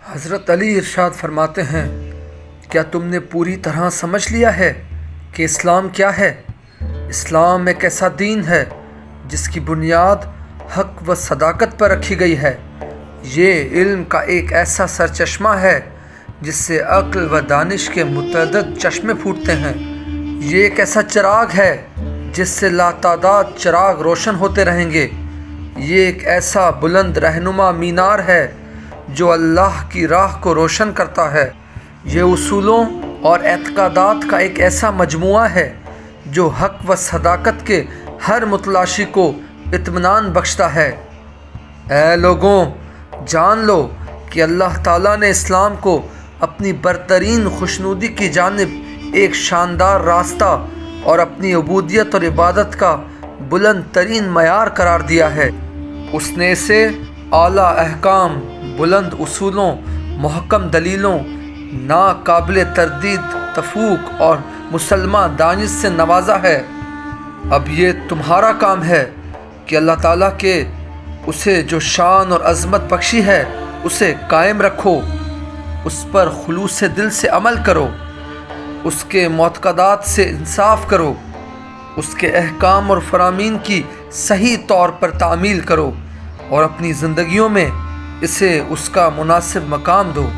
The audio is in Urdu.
حضرت علی ارشاد فرماتے ہیں، کیا تم نے پوری طرح سمجھ لیا ہے کہ اسلام کیا ہے؟ اسلام ایک ایسا دین ہے جس کی بنیاد حق و صداقت پر رکھی گئی ہے۔ یہ علم کا ایک ایسا سرچشمہ ہے جس سے عقل و دانش کے متعدد چشمے پھوٹتے ہیں۔ یہ ایک ایسا چراغ ہے جس سے لاتعداد چراغ روشن ہوتے رہیں گے۔ یہ ایک ایسا بلند رہنما مینار ہے جو اللہ کی راہ کو روشن کرتا ہے۔ یہ اصولوں اور اعتقادات کا ایک ایسا مجموعہ ہے جو حق و صداقت کے ہر متلاشی کو اطمینان بخشتا ہے۔ اے لوگوں، جان لو کہ اللہ تعالیٰ نے اسلام کو اپنی برترین خوشنودی کی جانب ایک شاندار راستہ اور اپنی عبودیت اور عبادت کا بلند ترین معیار قرار دیا ہے۔ اس نے اسے اعلیٰ احکام، بلند اصولوں، محکم دلیلوں، ناقابل تردید تفوق اور مسلمہ دانش سے نوازا ہے۔ اب یہ تمہارا کام ہے کہ اللہ تعالیٰ کے اسے جو شان اور عظمت بخشی ہے اسے قائم رکھو، اس پر خلوص دل سے عمل کرو، اس کے معتقدات سے انصاف کرو، اس کے احکام اور فرامین کی صحیح طور پر تعمیل کرو اور اپنی زندگیوں میں اسے اس کا مناسب مقام دو۔